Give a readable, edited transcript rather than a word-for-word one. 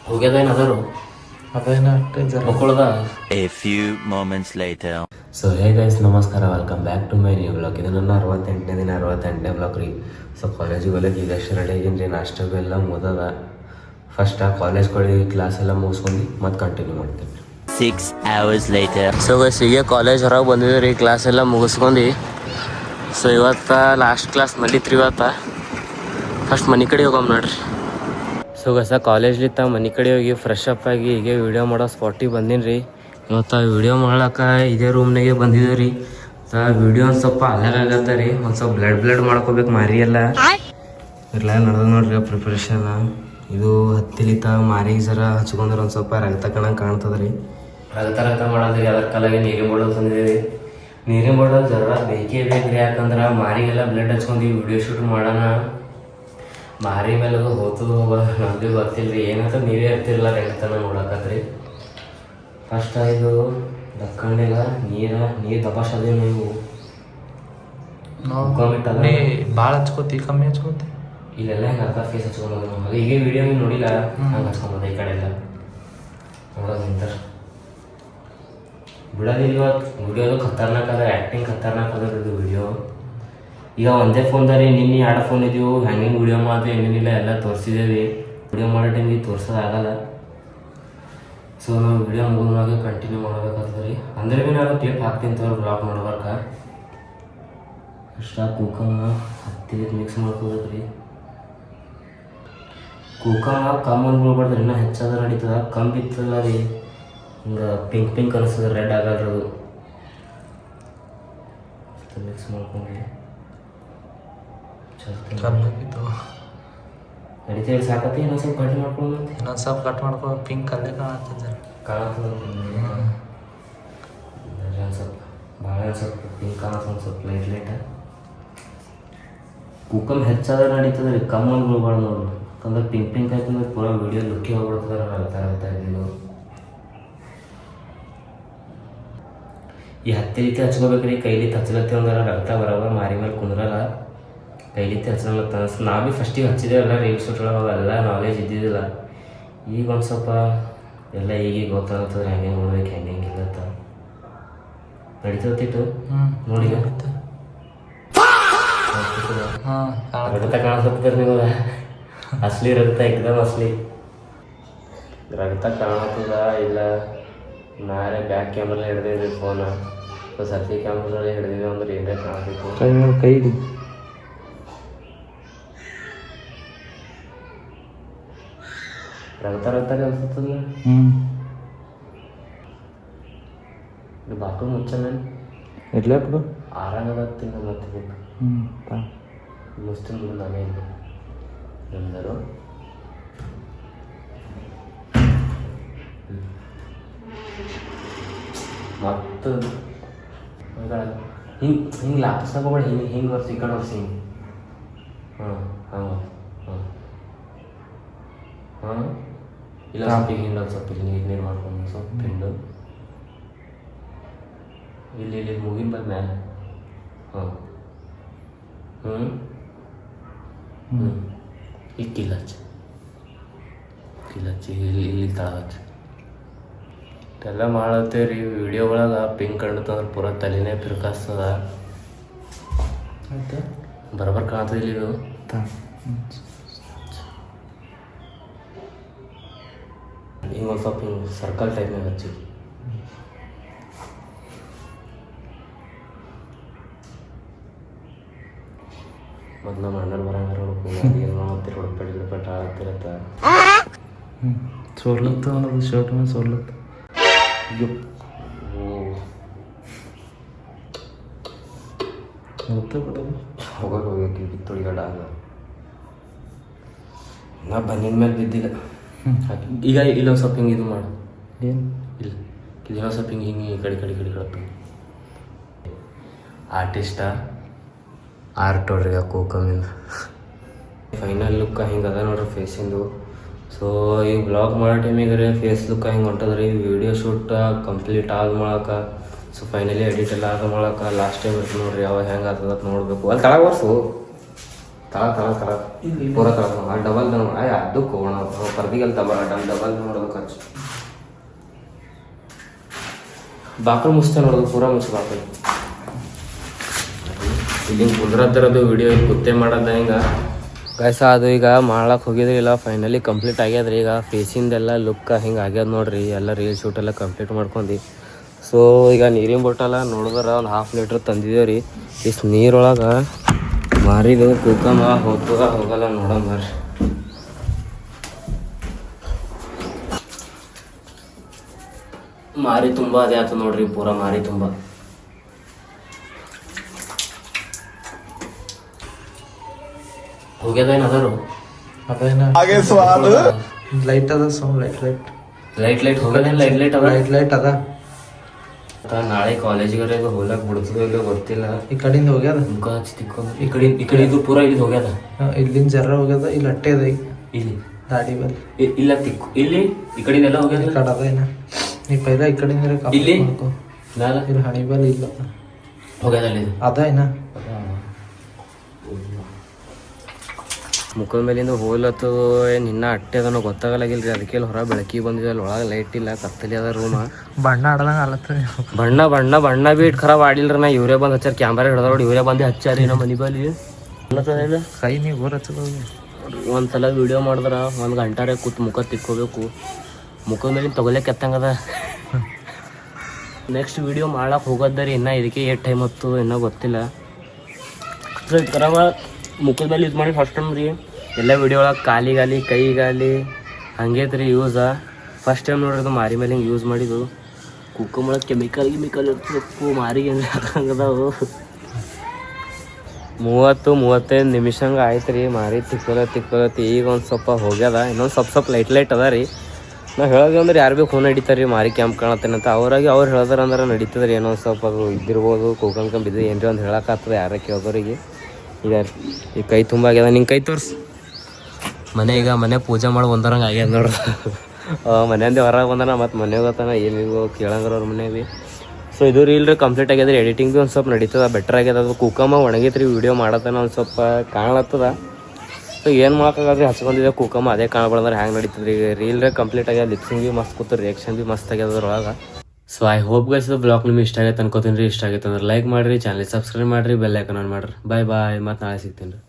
ಹೋಗ್ಯದೇನದರು ಅದೇನ ಅಷ್ಟೇ ಮಕ್ಕಳದ. A few moments later. So hey guys, ನಮಸ್ಕಾರ, welcome back to my new blog. ಇದು ನನ್ನ 68ನೇ ದಿನ, 68ನೇ ಬ್ಲಾಗ್ ರೀ. ಸೊ ಕಾಲೇಜಿಗೆ ಹೋಗ್ಲಿಕ್ಕೆ ಇದಷ್ಟು ರೆಡಿ ಆಗೀನಿ ರೀ. ನಾಷ್ಟಕ್ಕೆ ಎಲ್ಲ ಮುದದ. ಫಸ್ಟ್ ಆ ಕಾಲೇಜ್ಗಳಿಗೆ ಕ್ಲಾಸ್ ಎಲ್ಲ ಮುಗಿಸ್ಕೊಂಡು ಮತ್ತೆ ಕಂಟಿನ್ಯೂ ಮಾಡ್ತೀನಿ. 6 hours later. ಸೊ ಗೈಸ್, ಈಗ ಕಾಲೇಜ್ ಹೊರಗೆ ಬಂದಿದ್ದೀವಿ ರೀ, ಕ್ಲಾಸ್ ಎಲ್ಲ ಮುಗಿಸ್ಕೊಂಡು. ಸೊ ಇವತ್ತು ಲಾಸ್ಟ್ ಕ್ಲಾಸ್ ಮಲಿತ್ರಿ. ಇವತ್ತು ಫಸ್ಟ್ ಮನೆ ಕಡೆ ಹೋಗಮ್ಮ ನೋಡ್ರಿ. ಸೊ ಗೈಸ್, ಕಾಲೇಜ್ಲಿತ್ತ ಮನೆ ಕಡೆ ಹೋಗಿ ಫ್ರೆಶ್ ಅಪ್ ಆಗಿ ಹೀಗೆ ವೀಡಿಯೋ ಮಾಡೋ ಸ್ಪಾಟಿಗೆ ಬಂದೀನಿ ರೀ. ಇವತ್ತು ವೀಡಿಯೋ ಮಾಡ್ಲಿಕ್ಕೆ ಇದೇ ರೂಮ್ನಾಗೆ ಬಂದಿದ್ದೀವಿ ರೀ. ವೀಡಿಯೋ ಒಂದು ಸ್ವಲ್ಪ ಅಲ್ಲಾಗತ್ತ ರೀ, ಒಂದು ಸ್ವಲ್ಪ ಬ್ಲಡ್ ಮಾಡ್ಕೋಬೇಕು ಮಾರಿ ಎಲ್ಲ ಇರ್ಲ ನಡೆದ ನೋಡ್ರಿ ಪ್ರಿಪ್ರೇಷನ್. ಇದು ಹತ್ತಿಲಿತ್ತ ಮಾರಿಗೆ ಜರ ಹಚ್ಕೊಂಡ್ರೆ ಒಂದು ಸ್ವಲ್ಪ ರಕ್ತ ಕಾಣ್ತದ ರೀ. ರಕ್ತ ಮಾಡೋದ್ರಿ. ಅದ್ರ ಕಾಲಾಗೆ ನೀರಿನ ಬಾಟಲ್ ತಂದಿದ್ದೀವಿ. ನೀರಿನ ಬಾಟಲ್ ಜರ ಬೇಕೇ ಬೇಕು ರೀ, ಯಾಕಂದ್ರೆ ಮಾರಿಗೆಲ್ಲ ಬ್ಲಡ್ ಹಚ್ಕೊಂಡು ವಿಡಿಯೋ ಶೂಟ್ ಮಾಡೋಣ. ಮಾರಿ ಮೇಲೆ ಹೋತು ನಮ್ಗೆ ಗೊತ್ತಿಲ್ಲ ರೀ, ಏನಂತ ನೀವೇ ಇರ್ತಿರಲ್ಲ ರಕ್ತನ ನೋಡಕತ್ರಿ. ಫಸ್ಟ್ ಇದು ದಕ್ಕಂಡಿಲ್ಲ ನೀರು ದಪಾಸೋದೇ ನೀವು ಭಾಳ ಹಚ್ಕೋತಿ ಕಮ್ಮಿ ಹಚ್ಕೋತಿ ಇಲ್ಲೆಲ್ಲ ಹೆಂಗೆ ಅರ್ಧ ಫೇಸ್ ಹಚ್ಕೊಂಬೋದು. ಅದು ಈಗ ವಿಡಿಯೋ ನೀವು ನೋಡಿಲ್ಲ, ಹಂಗೆ ಹಚ್ಕೊಂಬೋದು. ಈ ಕಡೆ ಎಲ್ಲ ನೋಡೋದು ನಿಂತಾರೆ ಬಿಡೋದಿಲ್ಲ. ಇವತ್ತು ವಿಡಿಯೋದು ಖತರ್ನಾಕ್ ಅದ, ಆ್ಯಕ್ಟಿಂಗ್ ಖತರ್ನಾಕ್ ಅದ ಇದು ವಿಡಿಯೋ. ಈಗ ಒಂದೇ ಫೋನ್ದಾರಿ ನಿನ್ನೆ 2 ಫೋನ್ ಇದೀವು, ಹೆಂಗೆ ವಿಡಿಯೋ ಮಾಡಿದ್ವಿ ಏನೇನಿಲ್ಲ ಎಲ್ಲ ತೋರಿಸಿದ್ದೇವೆ. ವಿಡಿಯೋ ಮಾಡೋ ಟೈಮಿಗೆ ತೋರ್ಸೋದಾಗಲ್ಲ. ಸೊ ನಾವು ವಿಡಿಯೋ ಮುಗಿದಾಗ ಕಂಟಿನ್ಯೂ ಮಾಡ್ಬೇಕಾಗ್ತದೆ ರೀ. ಅಂದರೆ ಭೀ ನಾನು ಕ್ಲಿಪ್ ಹಾಕ್ತೀನಿ ತೋರಿ ಬ್ಲಾಗ್ ಮಾಡ್ಬೇಕಾ. ಅಷ್ಟ ಕುಕ್ಕಮ್ಮ ಹತ್ತಿಗೆ ಮಿಕ್ಸ್ ಮಾಡ್ಕೋಬೇಕು ರೀ. ಕುಕ್ಕಮ್ಮ ಕಮ್ಮಿ ಅಂದ್ಬಿಡ್ಬಾರ್ದು, ಇನ್ನೂ ಹೆಚ್ಚಾದ ನಡೀತದ. ಕಮ್ಮಿ ಬಿತ್ತಲ್ಲ ರೀ, ಹಿಂಗೆ ಪಿಂಕ್ ಅನಿಸ್ತದೆ, ರೆಡ್ ಆಗಲ್ರದು. ಮಿಕ್ಸ್ ಮಾಡ್ಕೊಂಡ್ರಿ ನಡೀತೀವಿ. ಸಾಕತ್ತಿ ಇನ್ನೊಂದು ಸ್ವಲ್ಪ ಕಟ್ ಮಾಡ್ಕೊಂಡು ಇನ್ನೊಂದು ಸ್ವಲ್ಪ ಕಟ್ ಮಾಡ್ಕೊ. ಪಿಂಕ್ ಅಲ್ಲೇ ಕಾಣತ್ತಿದ್ದೆ ಕಾಣತ್ತದ ಸ್ವಲ್ಪ ಭಾಳ ಸ್ವಲ್ಪ ಪಿಂಕ್ ಕಾಣತ್ತ. ಒಂದು ಸ್ವಲ್ಪ ಲೈಟ್ ಕುಕ್ಕಮ್ ಹೆಚ್ಚಾದ್ರೆ ನಡೀತದೆ ರೀ, ಕಮ್ಮಿ ಅಂದ್ಬಿಡ್ಬಾರ್ದು ನೋಡ್ರಿ. ಯಾಕಂದ್ರೆ ಪಿಂಕ್ ಆಯ್ತಂದ್ರೆ ಪೂರಾ ವಿಡಿಯೋ ಲುಕ್ಕಿ ಹೋಗ್ಬಿಡ್ತದೆ. ಅರ್ಥ ಇದ್ದಿದ್ದು ಈ ಹತ್ತಿಲಿತ್ತೆ ಹಚ್ಕೋಬೇಕ್ರಿ. ಕೈಲಿ ಹಚ್ಚಲತ್ತಿ ಅಂದ್ರೆ ರಕ್ತ ಬರೋಬರ್ ಮಾರಿ ಮೇಲೆ ಕುಂದ್ರಲ್ಲ. ಕೈಲಿತ್ತೆ ಹಚ್ಚಲತ್ತ ಅನ್ಸ್. ನಾವು ಭೀ ಫಸ್ಟಿಗೆ ಹಚ್ಚಿದೇವಲ್ಲ ರೀಲ್ಸ್ ಶೂಟ್ಗಳಾಗ, ಎಲ್ಲ ನಾಲೆಜ್ ಇದ್ದಿದ್ದಿಲ್ಲ. ಈಗ ಒಂದು ಸ್ವಲ್ಪ ಎಲ್ಲ ಈಗೀಗ ಗೊತ್ತಾಗ್ತದೆ ಹೆಂಗೆ ನೋಡ್ಬೇಕು, ಹೆಂಗಿಲ್ಲ ಅಂತ ನಡೀತಿತ್ತು ನೋಡಿ. ರಕ್ತ ಕಾಣಿಸ್ತಾರೆ ನಿಮಗೆ, ಅಸಲಿ ರಕ್ತ ಎಕ್ದಮ್ ಅಸಲಿ ರಕ್ತ ಕಾಣತ್ತದ. ಇಲ್ಲ ನಾರೇ ಬ್ಯಾಕ್ ಕ್ಯಾಮ್ರಲ್ಲಿ ಹಿಡ್ದಿದ್ವಿ ಫೋನ, ಸೆಲ್ಫಿ ಕ್ಯಾಮ್ರಲ್ಲಿ ಹಿಡ್ದಿದ್ವಿ ಅಂದ್ರೆ ಏನೇ ಕಾಣಬೇಕು. ಕೈ ರಕ್ತ ಅನ್ಸುತ್ತಲ್ಲ. ಇದು ಬಾಕಲ್ ಮುಚ್ಚನ ಇರ್ಲ ಬಿಡು. ಆರಾಗತ್ತಿ ಮತ್ತೆ ಮುಸ್ತಿನ ಬಿಡು. ನಾನೇ ಇಲ್ಲ ಎಂದರು ಮತ್ತು ಹಿಂಗೆ ಲಾಪಿಸ್ನಾಗ ಹಿಂಗೆ ವರ್ಷ ಈ ಕಡೆ ವರ್ಷ ಹಿಂಗೆ. ಇಲ್ಲ ಸ್ವಲ್ಪ ಹಿಂಗೆ ಸ್ವಲ್ಪ ನೀರು ಮಾಡ್ಕೊಂಡು ಸ್ವಲ್ಪ ಹಿಂಡು ಇಲ್ಲಿ ಮುಗಿನ ಬಂದ ಮ್ಯಾಲೆ. ಈಗ ಕಿಲ್ಲಚ್ಚಿ ಇಲ್ಲಿ ತಳಗಚ್ಚಿ ಎಲ್ಲ ಮಾಡತ್ತೇವೆ ರೀ. ವಿಡಿಯೋ ಒಳಗೆ ಪಿಂಕ್ ಕಂಡತಂದ್ರೆ ಪೂರ ತಲೆನೇ ಫಿರ್ಕಾಸ್ತದ. ಆಯ್ತು ಬರೋಬರ್ ಕಾಣ್ತದೆ ಇಲ್ಲಿ. ಇದು ಹಿಂಗೆ ಒಂದು ಸ್ವಲ್ಪ ಹಿಂಗೆ ಸರ್ಕಲ್ ಟೈಪ್ನಾಗ ಹಚ್ಚಿ. ಮತ್ತು ನಮ್ಮ ಅಣ್ಣರು ಬರಂಗಾರ ಹೊಡ್ಕೊಂಡು ಹೊಡ್ಪಟ್ಟು ಆಗತ್ತಿರತ್ತ. ಸೋರ್ಲತ್ತ ಅನ್ನೋದು ಶರ್ಟ್ ಮೇಲೆ ಸೋರ್ಲತ್ತ. ಹೋಗಕ್ಕೆ ತುಳಿಗಡ ಆಗ ನಾ ಬಂದಿನ ಮೇಲೆ ಬಿದ್ದಿಲ್ಲ. ಈಗ ಇಲ್ಲೊಂದು ಸ್ವಲ್ಪ ಹಿಂಗೆ ಇದು ಮಾಡು. ಏನು ಇಲ್ಲ ಇದನ್ನೊಂದು ಸ್ವಲ್ಪ ಹಿಂಗೆ ಈ ಕಡೆ ಕಳಪ. ಆರ್ಟಿಸ್ಟ ಆರ್ಟ್ ನೋಡ್ರಿ ಕೋಕಮಿಂದ ಫೈನಲ್ ಲುಕ್ ಹಿಂಗೆ ಅದ ನೋಡ್ರಿ ಫೇಸಿಂದು. ಸೊ ಈಗ ಬ್ಲಾಗ್ ಮಾಡೋ ಟೈಮಿಗೆ ರೀ ಫೇಸ್ ಲುಕ್ ಹಿಂಗೆ ಹೊಂಟದ ರೀ. ವಿಡಿಯೋ ಶೂಟ್ ಕಂಪ್ಲೀಟ್ ಆದ ಮಾಡಕ್ಕೆ, ಸೊ ಫೈನಲಿ ಎಡಿಟ್ ಎಲ್ಲ ಆದ ಮಾಡಕ್ಕೆ ಲಾಸ್ಟ್ ಟೈಮ್ ಇರ್ತದೆ ನೋಡ್ರಿ. ಯಾವಾಗ ಹೆಂಗೆ ಆಗ್ತದ ನೋಡಬೇಕು. ಅಲ್ಲಿ ತಳ ಬರ್ಸು, ತಳ ಪೂರ ತಳ ಡಬಲ್ ಅದಕ್ಕೆ ಹೋಗೋಣ ಪರ್ದಿಗಲ್ ಡಬಲ್ ನೋಡೋದು ಖರ್ಚು ಬಾಕಲ್ ಮುಚ್ತಾ ನೋಡೋದು ಪೂರ ಮುಚ್ಚು ಬಾಕಲ್ ಇಲ್ಲಿ ಕುಂದ್ರದ್ದರದು ವಿಡಿಯೋ ಇಲ್ಲಿ ಕುತ್ತೆ ಮಾಡೋದ ಹಿಂಗೆ ಗೈಸ ಅದು ಈಗ ಮಾಡ್ಲಕ್ಕೆ ಹೋಗಿದ್ರಿ ಇಲ್ಲ ಫೈನಲಿ ಕಂಪ್ಲೀಟ್ ಆಗ್ಯದ್ರಿ ಈಗ ಫೇಸಿಂದೆಲ್ಲ ಲುಕ್ ಹಿಂಗೆ ಆಗ್ಯದ ನೋಡ್ರಿ ಎಲ್ಲ ರೀಲ್ ಶೂಟ್ ಎಲ್ಲ ಕಂಪ್ಲೀಟ್ ಮಾಡ್ಕೊಂಡು ಸೊ ಈಗ ನೀರಿನ ಬಾಟಲ ನೋಡಿದ್ರೆ ಒಂದು 1/2 ಲೀಟ್ರ್ ತಂದಿದ್ದೇವೆ ರೀ ಇಷ್ಟು ನೀರೊಳಗೆ ಮಾರಿದು ಕುಕ್ಕಮ ಹೋಗ್ತದ ಹೋಗಲ್ಲ ನೋಡೋಣ ಬರ್ರಿ ಮಾರಿ ತುಂಬ ಅದೇ ಆಯ್ತು ನೋಡ್ರಿ ಪೂರ ಮಾರಿ ತುಂಬ ಹೋಗ್ಯದೇನು ಅದಾರು ಅದೇನ ಲೈಟ್ ಅದ ಸೌಂಡ್ ಲೈಟ್ ಹೋಗ್ಯದೇನು ಲೈಟ್ ಅದ ಲೈಟ್ ಅದ ನಾಳೆ ಕಾಲೇಜಿಗೆ ಹೋಗ್ಲಕ್ ಬಿಡ್ತದೋ ಇಲ್ಲ ಗೊತ್ತಿಲ್ಲ ಈ ಕಡೆಯಿಂದ ಹೋಗ್ಯದ ಮುಖ ಹಚ್ಚಿ ತಿಕ್ಕೊಂಡು ಈ ಕಡೆ ಇದು ಪೂರ ಇಲ್ಲಿ ಹೋಗ್ಯದ ಇಲ್ಲಿಂದ ಜರ ಹೋಗ್ಯದ ಇಲ್ಲಿ ಅಟ್ಟೆ ಅದ ಈಗ ಇಲ್ಲಿ ದಾಡಿ ಬಲ್ಲಿ ಇಲ್ಲ ತಿಕ್ಕು ಇಲ್ಲಿ ಈ ಕಡೆಯಿಂದೆಲ್ಲ ಹೋಗ್ಯದ ಈ ಕಡೆ ಅದ ಏನ ನೀ ಪೈಲ ಈ ಕಡೆಯಿಂದ ಇಲ್ಲಿ ಇಲ್ಲಿ ಹಣಿ ಬಲ್ಲಿ ಇಲ್ಲ ಹೋಗ್ಯದಲ್ಲಿ ಅದ ಏನ ಮುಖದ ಮೇಲಿಂದ ಹೋಗ್ಲತ್ತು ನಿನ್ನ ಅಟ್ಟೆ ಅದನ್ನು ಗೊತ್ತಾಗಲಾಗಿಲ್ರಿ ಅದಕ್ಕೆ ಹೊರ ಬೆಳಕಿಗೆ ಬಂದಿದೆ ಅಲ್ಲಿ ಒಳಗೆ ಲೈಟ್ ಇಲ್ಲ ಕತ್ತಲಿ ಅದ ರೂಮ ಬಣ್ಣ ಆಡದಂಗ ಆಲತ್ತ ಬಣ್ಣ ಬಿ ಇಟ್ಟು ಖರಾಬ್ ಆಡಿಲ್ರಿ ನಾ ಇವರೇ ಬಂದು ಹಚ್ಚಾರ ಕ್ಯಾಮ್ರಾ ಹಿಡ್ದ ನೋಡಿ ಇವರೇ ಬಂದು ಹಚ್ಚಾರಿ ನಮ್ಮ ಮನೆ ಬಲ್ಲಿ ಕೈ ನೀವು ಬೋರ್ ಹಚ್ಚದ ಒಂದ್ಸಲ ವಿಡಿಯೋ ಮಾಡಿದ್ರೆ 1 ಗಂಟಾರೆ ಕೂತ್ ಮುಖ ತಿಕ್ಕೋಬೇಕು ಮುಖದ ಮೇಲಿನ ತೊಗೊಲೆಕ್ಕೆ ಎತ್ತಂಗದ ನೆಕ್ಸ್ಟ್ ವಿಡಿಯೋ ಮಾಡಕ್ಕೆ ಹೋಗೋದ್ರಿ ಇನ್ನೂ ಇದಕ್ಕೆ ಎಷ್ಟು ಟೈಮ್ ಹತ್ತು ಇನ್ನೂ ಗೊತ್ತಿಲ್ಲ ಸೊ ಈ ಥರ ಮುಖದ ಮೇಲೆ ಯೂಸ್ ಮಾಡಿ ಫಸ್ಟ್ ಟೈಮ್ ರೀ ಎಲ್ಲ ವಿಡಿಯೋ ಒಳಗೆ ಕಾಲಿಗಾಲಿ ಕೈಗಾಲಿ ಹಂಗೈತೆ ರೀ ಯೂಸ ಫಸ್ಟ್ ಟೈಮ್ ನೋಡ್ರಿ ಮಾರಿ ಮೇಲೆ ಹಿಂಗೆ ಯೂಸ್ ಮಾಡಿದ್ದು ಕುಕ್ಕಮ್ ಒಳಗೆ ಕೆಮಿಕಲ್ ಇರ್ತದೆ ಮಾರಿಗೆ ಹಂಗದಾವು 30-35 ನಿಮಿಷ ಹಂಗೆ ಆಯ್ತು ರೀ ಮಾರಿ ತಿಕ್ಕೊಲತ್ತಿ ಈಗ ಒಂದು ಸ್ವಲ್ಪ ಹೋಗ್ಯದ ಇನ್ನೊಂದು ಸ್ವಲ್ಪ ಲೈಟ್ ಅದ ರೀ ನಾವು ಹೇಳೋದು ಅಂದ್ರೆ ಯಾರು ಭೀ ಫೋನ್ ಹಿಡಿತಾರೆ ರೀ ಮಾರಿ ಕ್ಯಾಂಪ್ ಕಾಣತ್ತೇನಂತ ಅವ್ರಾಗಿ ಅವ್ರು ಹೇಳ್ದಾರ ಅಂದ್ರೆ ನಡೀತದ್ರಿ ಏನೋ ಒಂದು ಸ್ವಲ್ಪ ಅದು ಇದ್ದಿರ್ಬೋದು ಕೂಕಂಕಂ ಬಿದ್ದು ಏನ್ರಿ ಒಂದು ಹೇಳಕ್ಕಾಗ್ತದೆ ಯಾರ ಕೇಳೋರಿಗೆ ಈಗ ಈ ಕೈ ತುಂಬ ಆಗ್ಯದ ನಿಂಗೆ ಕೈ ತೋರ್ಸು ಮನೆ ಪೂಜೆ ಮಾಡಿ ಬಂದರಂಗೆ ಆಗ್ಯದ ನೋಡ್ರಿ ಮನೆಯಿಂದ ಹೊರಗೆ ಬಂದಾನ ಮತ್ತು ಮನೆಗೆ ಹೋಗ್ತಾನ ಏನಿಗೂ ಕೇಳಂಗ್ರ ಅವ್ರ ಮನೆಗೆ ಸೊ ಇದು ರೀಲ್ ರೀ ಕಂಪ್ಲೀಟ್ ಆಗ್ಯದ ರೀ ಎಡಿಟಿಂಗ್ ಭೀ ಒಂದು ಸ್ವಲ್ಪ ನಡೀತದ ಬೆಟರ್ ಆಗ್ಯದ ಅದು ಕುಕ್ಕಮ್ಮ ಒಣಗೈತೆ ರೀ ವಿಡಿಯೋ ಮಾಡತ್ತಾನ ಒಂದು ಸ್ವಲ್ಪ ಕಾಣಲತ್ತದ ಸೊ ಏನು ಮಾಡೋಕ್ಕಾಗದ್ರಿ ಹಚ್ಕೊಂಡಿದ್ದೆ ಕುಕ್ಕಮ್ಮ ಅದೇ ಕಾಣಬಾರ್ದ್ರೆ ಹ್ಯಾಂಗೆ ನಡೀತದೆ ರೀ ರೀಲ್ ರೀ ಕಂಪ್ಲೀಟ್ ಆಗ್ಯದ ಲಿಪ್ಸಿಂಗ್ ಭೀ ಮಸ್ತ್ ಕೂತು ರಿಯಾಕ್ಷನ್ ಭೀ ಮಸ್ತ್ ಆಗ್ಯದ ಅದ್ರೊಳಗೆ ಸೊ ಐ ಹೋಪ್ ಗೈಸ್ ಇದು ಬ್ಲಾಗ್ ನಿಮ್ಗೆ ಇಷ್ಟ ಆಗೈತೆ ಅನ್ಕೋತೀನಿ ರೀ ಇಷ್ಟ ಆಗೈತೆ ಅಂದ್ರೆ ಲೈಕ್ ಮಾಡಿರಿ ಚಾನಲ್ ಸಬ್ಸ್ಕ್ರೈಬ್ ಮಾಡಿರಿ ಬೆಲ್ ಐಕನ್ ಆನ್ ಮಾಡಿರಿ ಬಾಯ್ ಮತ್ತು ನಾಳೆ ಸಿಗ್ತೀನಿ ರೀ